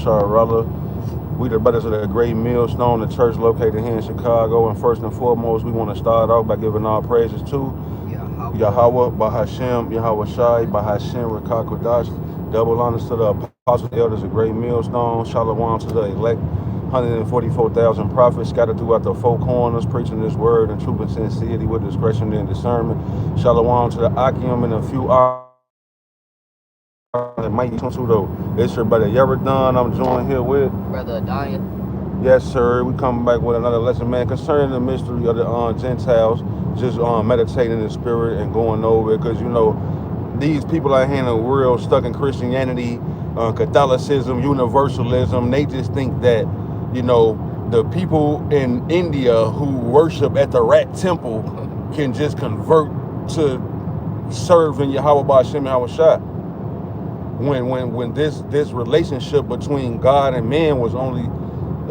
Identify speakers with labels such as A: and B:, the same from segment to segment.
A: Yasharallah. We the brothers of the Great Millstone, the church located here in Chicago. And first and foremost, we want to start out by giving all praises to Yahweh, Bahashem, Yahweh Shai, Bahashem, Rakakodash. Double honors to the apostles, elders of Great Millstone. Shalom to the elect. 144,000 prophets scattered throughout the four corners, preaching this word in truth and sincerity with discretion and discernment. Shalom to the Akim and a few mighty to though. It's your brother Yeridon. I'm joined here with
B: Brother Adaya.
A: Yes, sir. We come back with another lesson, man, concerning the mystery of the Gentiles. Just meditating in the spirit and going over it, because you know these people out here in the world stuck in Christianity, Catholicism, universalism. They just think that you know the people in India who worship at the rat temple can just convert to serving Yahweh Ba'Shem Yahweh Shai. When this relationship between God and man was only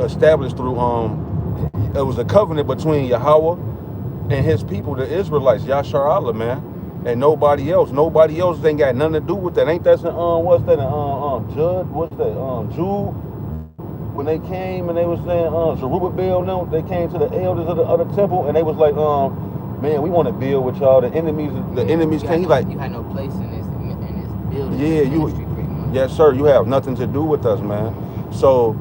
A: established through it was a covenant between Yahweh and his people, the Israelites, Yashar Allah, man, and nobody else. Nobody else ain't got nothing to do with that. Ain't that what's that Judd? What's that Jude? When they came and they was saying Zerubbabel, no, they came to the elders of the temple and they was like, man, we want to build with y'all. The enemies came.
B: You had no place in this building.
A: Yeah, yes, sir. You have nothing to do with us, man. So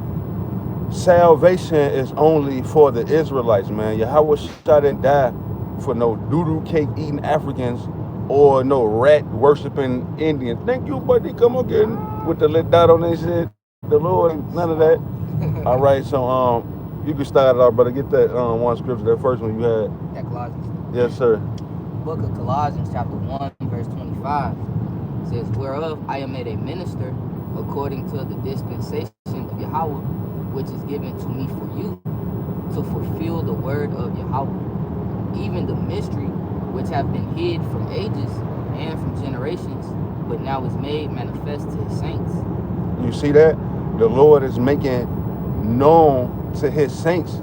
A: salvation is only for the Israelites, man. Yahweh Shai didn't die for no doodoo cake eating Africans or no rat worshiping Indians. Thank you, buddy. Come again with the lit dot on this shit. The Lord ain't none of that. All right, so you can start it off, brother. Get that one scripture, that first one you had.
B: That Colossians.
A: Yes, sir.
B: Book of Colossians, chapter 1, verse 25 says, "Whereof I am made a minister according to the dispensation of Yahweh, which is given to me for you, to fulfill the word of Yahweh, even the mystery which have been hid from ages and from generations, but now is made manifest to his saints."
A: You see that? The Lord is making known to his saints,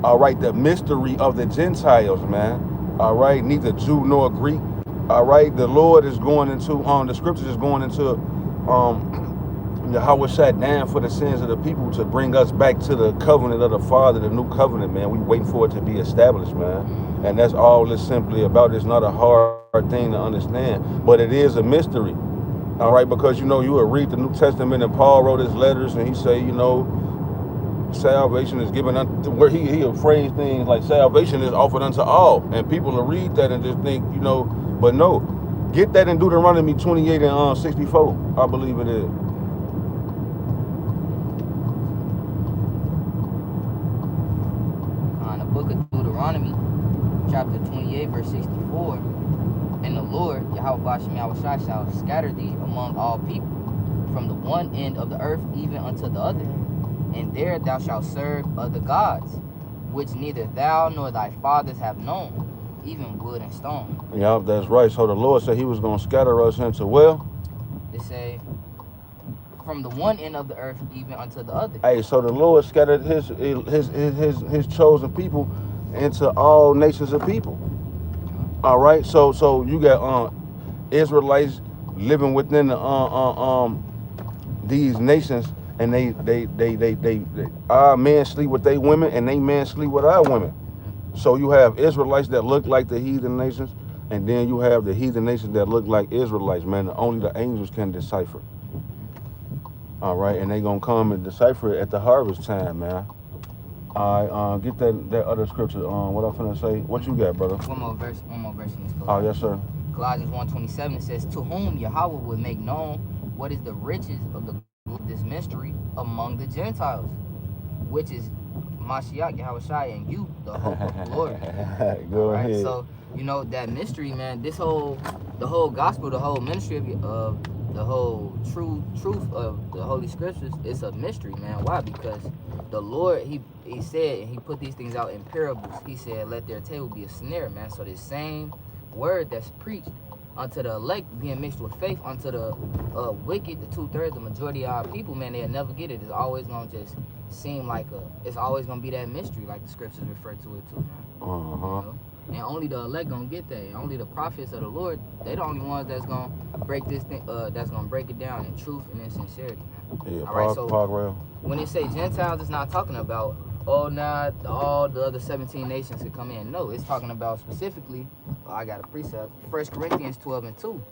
A: all right, the mystery of the Gentiles, man. All right, neither Jew nor Greek. All right, the Lord is going into, the scriptures is going into Yahweh sat down for the sins of the people to bring us back to the covenant of the Father, the new covenant, man. We waiting for it to be established, man. And that's all it's simply about. It's not a hard thing to understand, but it is a mystery. All right, because you know, you will read the New Testament and Paul wrote his letters and he say, you know, salvation is given unto, where he'll phrase things like salvation is offered unto all. And people will read that and just think, you know, but no. Get that in Deuteronomy 28 and 64. I believe it is.
B: The book of Deuteronomy, chapter 28, verse 64. "And the Lord, Yahweh Ba'Shem Yahweh Shai, shall scatter thee among all people, from the one end of the earth even unto the other. And there thou shalt serve other gods, which neither thou nor thy fathers have known, even wood and stone."
A: Yeah, that's right. So the Lord said he was going to scatter us into, well,
B: They say, from the one end of the earth even unto the other.
A: Hey, so the Lord scattered his chosen people into all nations of people. All right, so you got Israelites living within the these nations, and they our men sleep with their women, and they men sleep with our women. So you have Israelites that look like the heathen nations, and then you have the heathen nations that look like Israelites, man. Only the angels can decipher. All right, and they gonna come and decipher it at the harvest time, man. All right, get that other scripture. What I'm finna say? What you got, brother?
B: One more verse in this book.
A: Oh, yes, sir.
B: Colossians 1:27 says, "To whom Yahweh would make known what is the riches of this mystery among the Gentiles, which is Mashiach, Yahweh Shai, and you, the hope of glory."
A: Go ahead.
B: So, you know, that mystery, man, the whole gospel, the whole ministry of the whole truth of the Holy Scriptures, it's a mystery, man. Why? Because the Lord, he said, and he put these things out in parables. He said, let their table be a snare, man. So this same word that's preached unto the elect being mixed with faith unto the wicked, the 2/3, the majority of our people, man, they'll never get it. It's always gonna just seem like it's always gonna be that mystery, like the scriptures refer to it too, man.
A: Uh-huh.
B: You know? And only the elect gonna get that. And only the prophets of the Lord, they the only ones that's gonna break this thing, that's gonna break it down in truth and in sincerity, man.
A: Yeah,
B: all right, so
A: Park Rail.
B: when it say Gentiles, it's not talking about, oh, now all the other 17 nations could come in. No, it's talking about specifically, I got a precept, 1 Corinthians 12 and 2.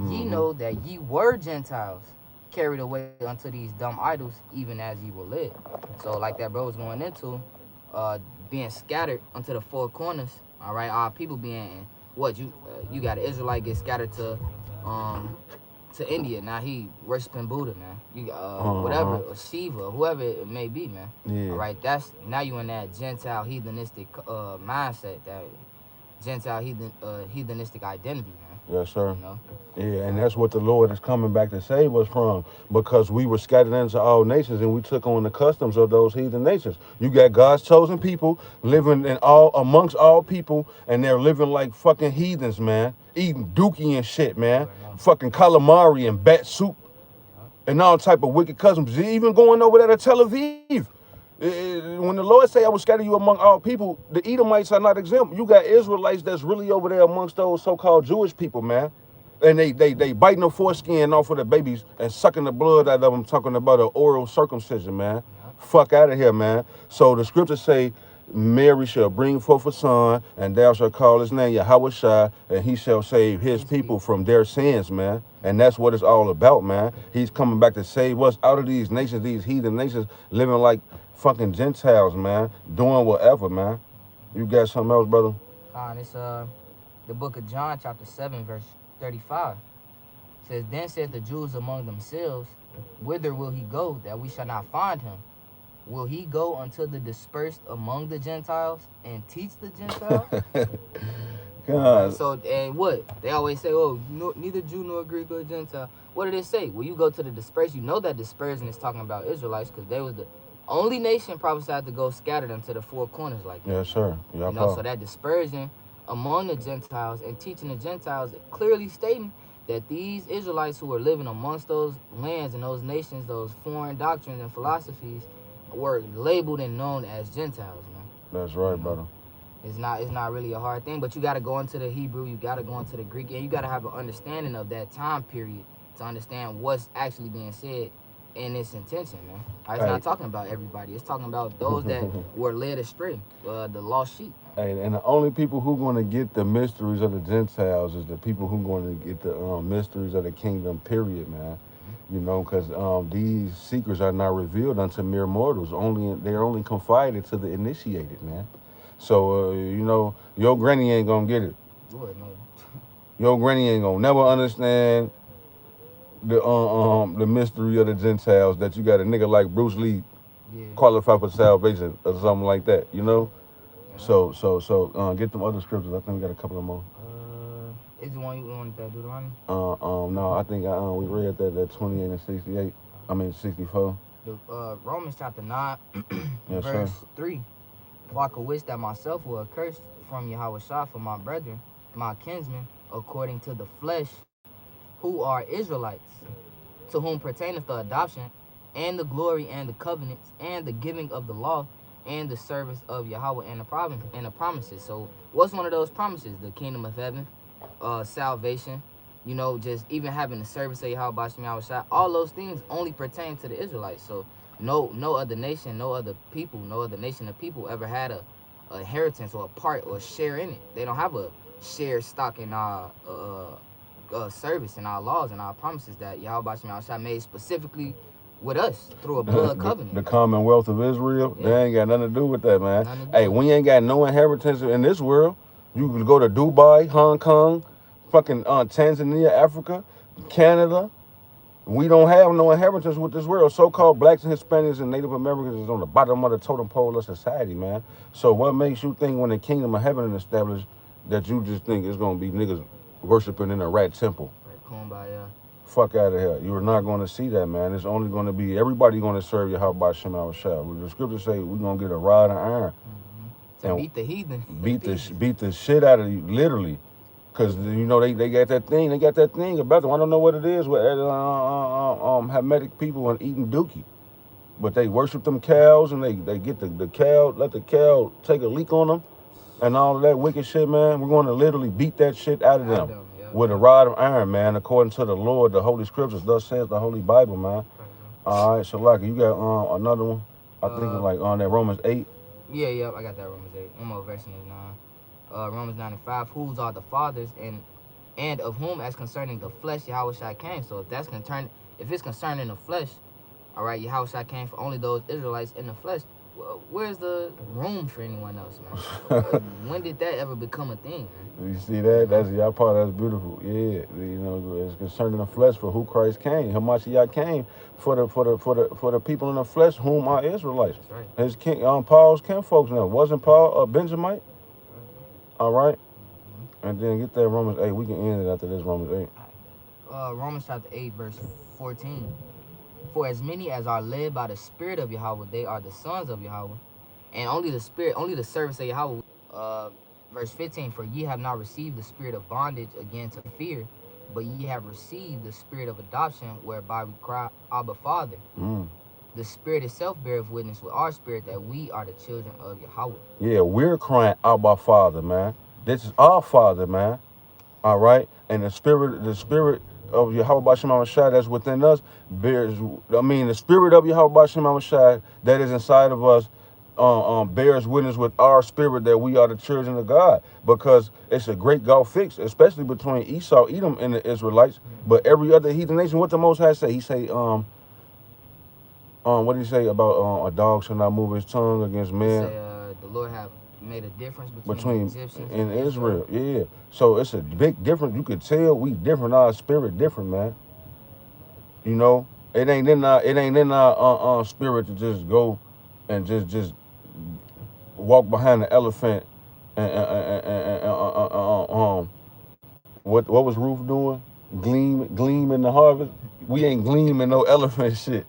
B: Ye know that ye were Gentiles, carried away unto these dumb idols, even as ye were led. So like that bro was going into, being scattered unto the four corners, all right, our people being, what, you got an Israelite get scattered to India. Now he worshiping Buddha, man. You whatever, or Shiva, whoever it may be, man.
A: Yeah.
B: All right, that's now you in that Gentile heathenistic mindset, that Gentile heathenistic identity, man.
A: Yes, sir.
B: You know?
A: Yeah, and that's what the Lord is coming back to save us from, because we were scattered into all nations and we took on the customs of those heathen nations. You got God's chosen people living in all amongst all people, and they're living like fucking heathens, man. Eating dookie and shit, man. Fucking calamari and bat soup and all type of wicked customs. Even going over there to Tel Aviv. When the Lord say I will scatter you among all people, the Edomites are not exempt. You got Israelites that's really over there amongst those so-called Jewish people, man. And they biting the foreskin off of the babies and sucking the blood out of them, talking about an oral circumcision, man. Fuck out of here, man. So the scriptures say, Mary shall bring forth a son, and thou shalt call his name Yahweh, and he shall save his people from their sins, man. And that's what it's all about, man. He's coming back to save us out of these nations, these heathen nations, living like fucking Gentiles, man, doing whatever, man. You got something else, brother?
B: It's the book of John, chapter 7, verse 35. It says, then said the Jews among themselves, whither will he go, that we shall not find him? Will he go unto the dispersed among the Gentiles and teach the Gentiles?
A: God.
B: So, and what? They always say, oh, no, neither Jew nor Greek or Gentile. What do they say? Well, you go to the dispersed. You know that dispersion is talking about Israelites, because they was the only nation prophesied to go scattered unto the four corners like that.
A: Yes, sir. Yeah,
B: you know, so that dispersion among the Gentiles and teaching the Gentiles, clearly stating that these Israelites who were living amongst those lands and those nations, those foreign doctrines and philosophies, were labeled and known as Gentiles, man.
A: That's right, brother.
B: It's not really a hard thing, but you got to go into the Hebrew, you got to go into the Greek, and you got to have an understanding of that time period to understand what's actually being said in its intention, man. It's not talking about everybody. It's talking about those that were led astray, the lost sheep.
A: Hey, and the only people who going to get the mysteries of the Gentiles is the people who going to get the mysteries of the kingdom, period, man. You know, because these secrets are not revealed unto mere mortals. They're only confided to the initiated, man. So, you know, your granny ain't going to get it.
B: Lord, no.
A: Your granny ain't going to never understand the mystery of the Gentiles, that you got a nigga like Bruce Lee qualified for salvation or something like that, you know? So get them other scriptures. I think we got a couple of more.
B: Is the one you wanted that Deuteronomy?
A: No, I think we read that 28 and 68. I mean 64.
B: The Romans chapter 9,
A: yes,
B: verse
A: sir.
B: 3. For I could wish that myself were accursed from Yahweh for my brethren, my kinsmen, according to the flesh, who are Israelites, to whom pertaineth the adoption, and the glory, and the covenants, and the giving of the law, and the service of Yahweh, and the promises. So what's one of those promises? The kingdom of heaven, salvation, you know, just even having the service of Yahweh, all those things only pertain to the Israelites. So no other nation, no other people, no other nation of people ever had a inheritance or a part or a share in it. They don't have a share stock in our service and our laws and our promises that Yahweh made specifically with us through a blood covenant.
A: The Commonwealth of Israel, they ain't got nothing to do with that, man. Hey, we ain't got no inheritance in this world. You can go to Dubai, Hong Kong, fucking Tanzania, Africa, Canada. We don't have no inheritance with this world. So-called blacks and Hispanics and Native Americans is on the bottom of the totem pole of society, man. So what makes you think when the kingdom of heaven is established that you just think it's going to be niggas worshiping in a rat temple? Fuck out of here. You're not going to see that, man. It's only going to be, everybody going to serve Yahweh Shem Shah. The scriptures say we're going to get a rod of iron.
B: To beat the heathen.
A: Beat the shit out of you, literally. Because, you know, they got that thing. They got that thing about them. I don't know what it is with Hamitic people and eating dookie. But they worship them cows, and they get the cow, let the cow take a leak on them and all of that wicked shit, man. We're going to literally beat that shit out of them with a rod of iron, man, according to the Lord, the Holy Scriptures. Thus says the Holy Bible, man. All right, so like you got another one. I think it's like on that Romans 8.
B: Yeah, I got that Romans 8. One more verse in is 9. Romans 9 and 5. Whose are the fathers and of whom as concerning the flesh Yahushua came. So if it's concerning the flesh, all right, Yahushua came for only those Israelites in the flesh. Well, where's the room for anyone else, man? When did that ever become a thing, man?
A: You see that? That's y'all part. That's beautiful. Yeah, you know, it's concerning the flesh for who Christ came. Hamashiach came for the people in the flesh whom are Israelites.
B: That's right.
A: His king, Paul's kinfolks now. Wasn't Paul a Benjamite? All right. And then get that Romans 8. We can end it after this Romans
B: 8. Romans chapter 8, verse 14. For as many as are led by the Spirit of Yahweh, they are the sons of Yahweh. And only the Spirit, only the servants of Yahweh. Verse 15. For ye have not received the spirit of bondage again to fear, but ye have received the spirit of adoption, whereby we cry, Abba, Father. The Spirit itself beareth witness with our spirit that we are the children of Yahweh. Yeah,
A: we're crying, Abba, Father, man. This is our Father, man. All right, and the spirit of Yahweh B'Shem HaMashiach that's within us the spirit of Yahweh B'Shem HaMashiach that is inside of us bears witness with our spirit that we are the children of God, because it's a great gulf fix, especially between Esau, Edom, and the Israelites. But every other heathen nation, what the Most High say? He say, what did he say about a dog shall not move his tongue against man?
B: He say, the Lord have made a difference between Egyptians and
A: Israel. Yeah, so it's a big difference. You could tell we different. Our spirit different, man. You know, it ain't in our spirit to just go and just walk behind the elephant and what was Ruth doing? Gleam in the harvest. We ain't gleaming no elephant shit.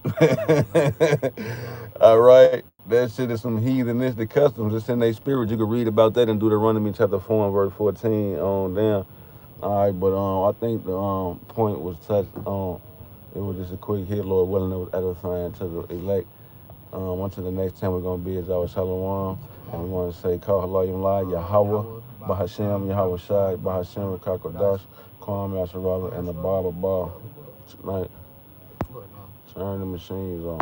A: All right, that shit is some heathenistic customs. It's in their spirit. You can read about that in Deuteronomy chapter 4 and verse 14 on down. All right, but I think the point was touched on. It was just a quick hit, Lord willing. It was edifying to the elect. Until the next time we're gonna be is our Shalom, and we want to say Kal Halayim La Yahweh Bahashem Yahweh Shai Bahashem Rakakodash Kwam Yasharala and the Baba Ba tonight. Turn the machines on.